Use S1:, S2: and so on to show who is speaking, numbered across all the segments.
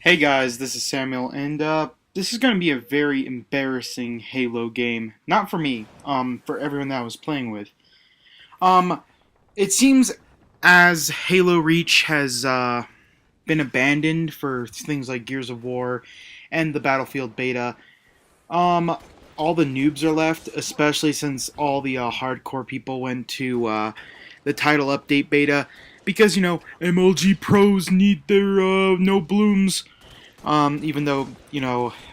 S1: Hey guys, this is Samuel, and this is going to be a very embarrassing Halo game. Not for me, for everyone that I was playing with. Um, it seems as Halo Reach has been abandoned for things like Gears of War and the Battlefield beta. Um, all the noobs are left, especially since all the hardcore people went to the title update beta because MLG pros need their no blooms. Even though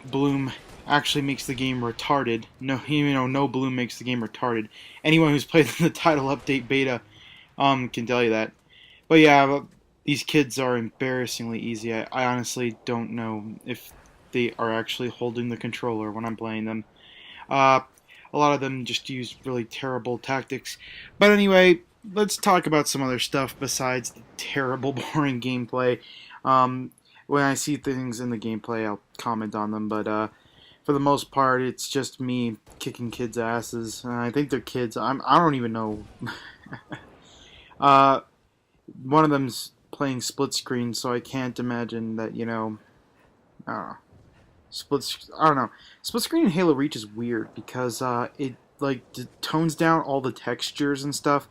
S1: Bloom actually makes the game retarded. No Bloom makes the game retarded. Anyone who's played the title update beta can tell you that. But yeah, these kids are embarrassingly easy. I honestly don't know if they are actually holding the controller when I'm playing them. Uh, a lot of them just use really terrible tactics. But anyway, let's talk about some other stuff besides the terrible, boring gameplay. Um, when I see things in the gameplay, I'll comment on them. But for the most part, it's just me kicking kids' asses. I think they're kids. I don't even know. uh, One of them's playing split screen, so I can't imagine that I don't know. I don't know. Split screen in Halo Reach is weird because it like tones down all the textures and stuff,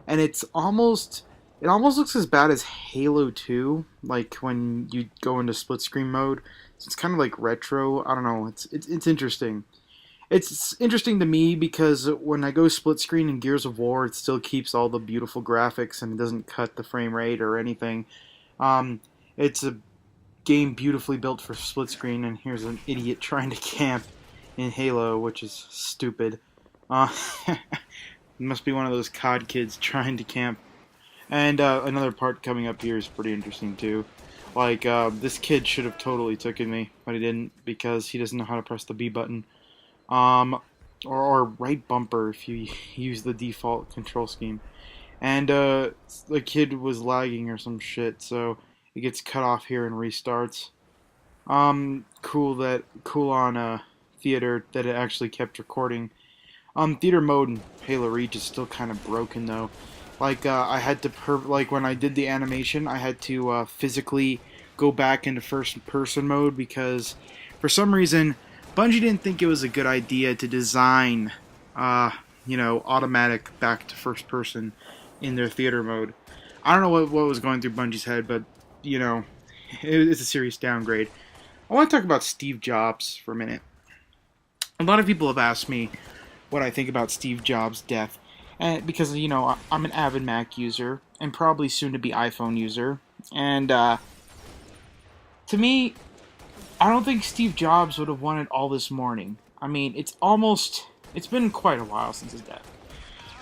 S1: and it almost looks as bad as Halo 2, like when you go into split screen mode. So it's kind of like retro. I don't know. It's interesting. It's interesting to me because when I go split screen in Gears of War, it still keeps all the beautiful graphics and it doesn't cut the frame rate or anything. It's a game beautifully built for split screen, and here's an idiot trying to camp in Halo, which is stupid. Uh, must be one of those COD kids trying to camp. And another part coming up here is pretty interesting too. Like this kid should have totally taken me, but he didn't because he doesn't know how to press the B button, um, or right bumper if you use the default control scheme. And the kid was lagging or some shit, so it gets cut off here and restarts. Cool on theater that it actually kept recording. Theater mode in Halo Reach is still kind of broken though. Like I had to like when I did the animation, I had to physically go back into first person mode because for some reason Bungie didn't think it was a good idea to design automatic back to first person in their theater mode. I don't know what was going through Bungie's head, but you know, it's a serious downgrade. I want to talk about Steve Jobs for a minute. A lot of people have asked me what I think about Steve Jobs' death, and because I'm an avid Mac user and probably soon to be iPhone user, and to me, I don't think Steve Jobs would have wanted all this mourning. I mean, it's been quite a while since his death,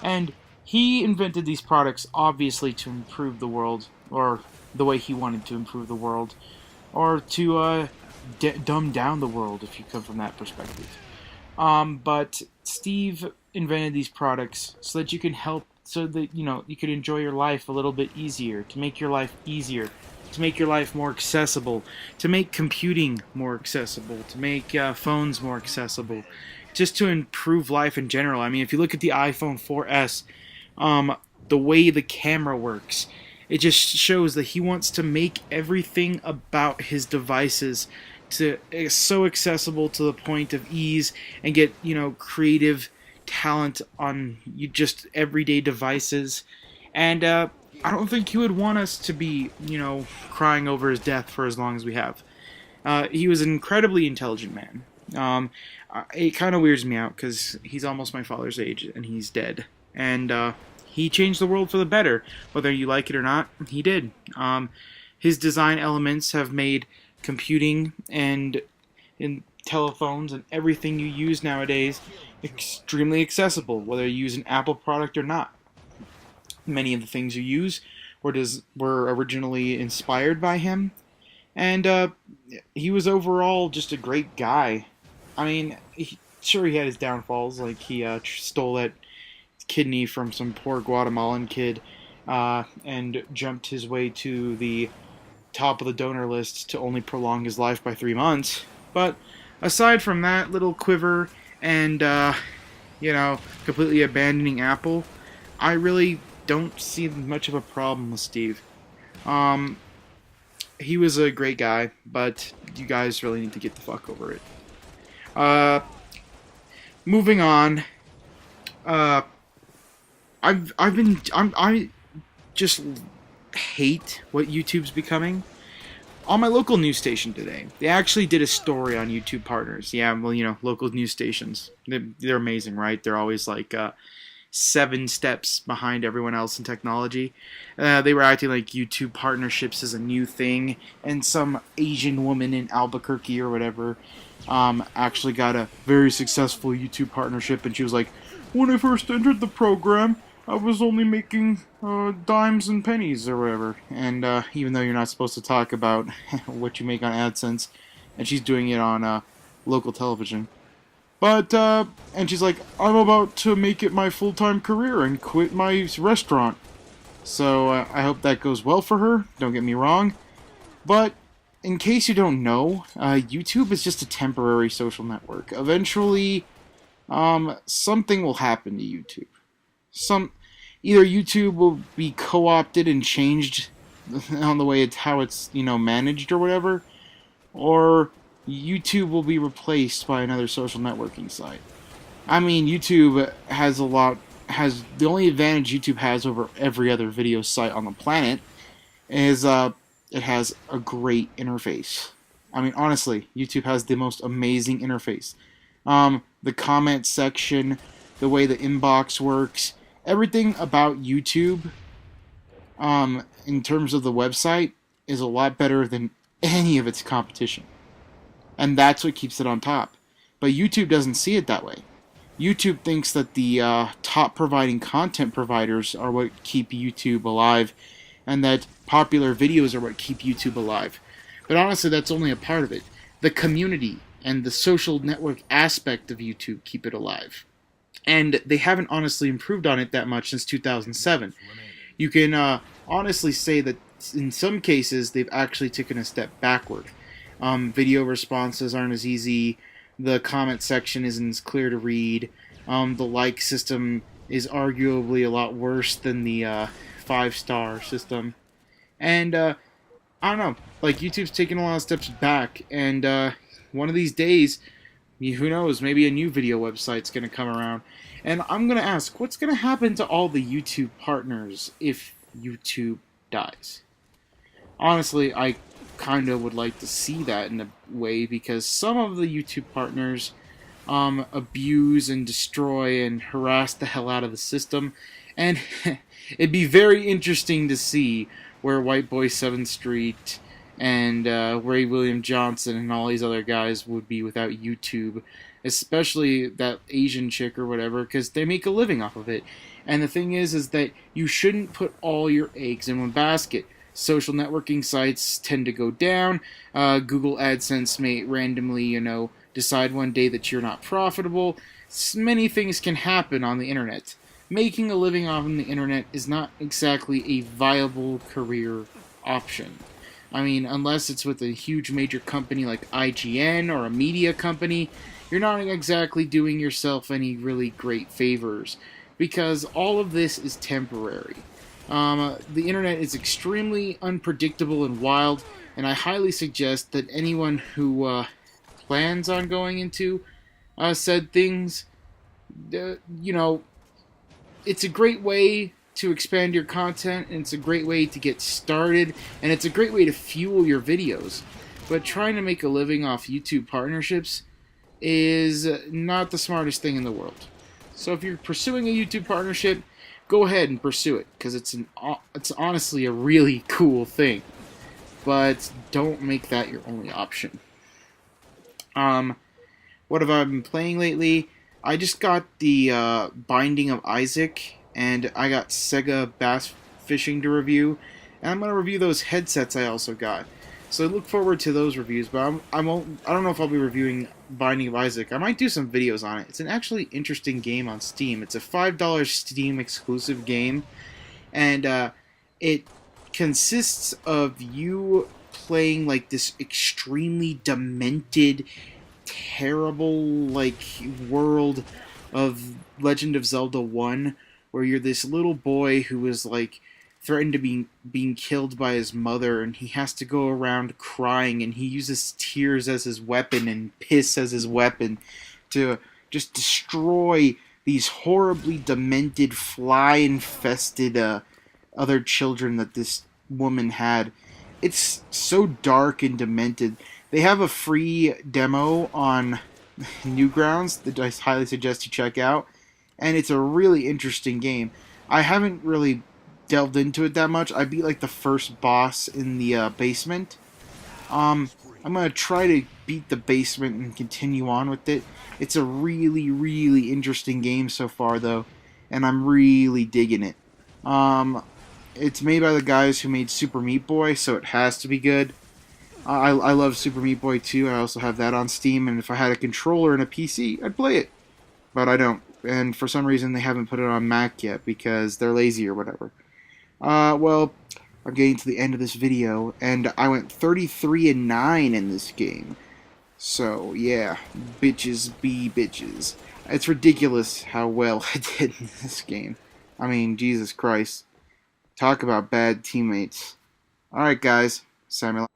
S1: and he invented these products obviously to improve the world, or the way he wanted to improve the world, or to dumb down the world if you come from that perspective. But Steve invented these products so that you can help, so that you could enjoy your life a little bit easier, to make your life easier, to make your life more accessible, to make computing more accessible, to make phones more accessible, just to improve life in general. I mean, if you look at the iPhone 4S, the way the camera works, it just shows that he wants to make everything about his devices to so accessible to the point of ease and get creative talent on you just everyday devices. And I don't think he would want us to be crying over his death for as long as we have. He was an incredibly intelligent man. It kind of weirds me out because he's almost my father's age and he's dead. And he changed the world for the better, whether you like it or not. He did. His design elements have made computing and in telephones and everything you use nowadays extremely accessible, whether you use an Apple product or not. Many of the things you use were originally inspired by him, and he was overall just a great guy. I mean, sure he had his downfalls, like he stole that kidney from some poor Guatemalan kid and jumped his way to the top of the donor list to only prolong his life by 3 months. But aside from that little quiver and, completely abandoning Apple, I really don't see much of a problem with Steve. Um, he was a great guy, but you guys really need to get the fuck over it. Uh, moving on. Uh, I just hate what YouTube's becoming. On my local news station today, they actually did a story on YouTube partners. Yeah, well, local news stations. They're amazing, right? They're always like 7 steps behind everyone else in technology. They were acting like YouTube partnerships is a new thing, and some Asian woman in Albuquerque or whatever actually got a very successful YouTube partnership, and she was like, when I first entered the program, I was only making dimes and pennies or whatever. And even though you're not supposed to talk about what you make on AdSense, and she's doing it on local television. But, and she's like, I'm about to make it my full-time career and quit my restaurant. So I hope that goes well for her, don't get me wrong. But in case you don't know, YouTube is just a temporary social network. Eventually, something will happen to YouTube. Either YouTube will be co-opted and changed on the way how it's managed or whatever, or YouTube will be replaced by another social networking site. I mean, YouTube has the only advantage YouTube has over every other video site on the planet is it has a great interface. I mean, honestly, YouTube has the most amazing interface. The comment section, the way the inbox works, everything about YouTube, in terms of the website, is a lot better than any of its competition. And that's what keeps it on top. But YouTube doesn't see it that way. YouTube thinks that the top providing content providers are what keep YouTube alive, and that popular videos are what keep YouTube alive. But honestly, that's only a part of it. The community and the social network aspect of YouTube keep it alive. And they haven't honestly improved on it that much since 2007. You can honestly say that in some cases they've actually taken a step backward. Video responses aren't as easy. The comment section isn't as clear to read. The like system is arguably a lot worse than the 5-star system. And I don't know, like YouTube's taking a lot of steps back, and one of these days, who knows, maybe a new video website's going to come around. And I'm going to ask, what's going to happen to all the YouTube partners if YouTube dies? Honestly, I kind of would like to see that in a way, because some of the YouTube partners abuse and destroy and harass the hell out of the system, and it'd be very interesting to see where White Boy 7th Street and Ray William Johnson and all these other guys would be without YouTube, especially that Asian chick or whatever, because they make a living off of it. And the thing is that you shouldn't put all your eggs in one basket. Social networking sites tend to go down. Google AdSense may randomly, decide one day that you're not profitable. Many things can happen on the internet. Making a living on the internet is not exactly a viable career option. I mean, unless it's with a huge major company like IGN or a media company, you're not exactly doing yourself any really great favors, because all of this is temporary. The internet is extremely unpredictable and wild, and I highly suggest that anyone who plans on going into said things, it's a great way to expand your content, and it's a great way to get started, and it's a great way to fuel your videos. But trying to make a living off YouTube partnerships is not the smartest thing in the world. So if you're pursuing a YouTube partnership, go ahead and pursue it, because it's honestly a really cool thing. But don't make that your only option. What have I been playing lately? I just got the Binding of Isaac, and I got Sega Bass Fishing to review, and I'm going to review those headsets I also got. So I look forward to those reviews, but I don't know if I'll be reviewing Binding of Isaac. I might do some videos on it. It's an actually interesting game on Steam. It's a $5 Steam exclusive game, and it consists of you playing like this extremely demented, terrible world of Legend of Zelda 1, where you're this little boy who is threatened to being killed by his mother, and he has to go around crying, and he uses tears as his weapon and piss as his weapon to just destroy these horribly demented, fly-infested other children that this woman had. It's so dark and demented. They have a free demo on Newgrounds that I highly suggest you check out, and it's a really interesting game. I haven't really delved into it that much. I beat like the first boss in the basement. Um, I'm gonna try to beat the basement and continue on with it. It's a really, really interesting game so far, though, and I'm really digging it. Um, it's made by the guys who made Super Meat Boy, so it has to be good. I love Super Meat Boy 2. I also have that on Steam, and if I had a controller and a PC, I'd play it. But I don't. And for some reason, they haven't put it on Mac yet because they're lazy or whatever. Well, I'm getting to the end of this video, and I went 33-9 in this game. So, yeah, bitches be bitches. It's ridiculous how well I did in this game. I mean, Jesus Christ. Talk about bad teammates. Alright, guys. Samuel.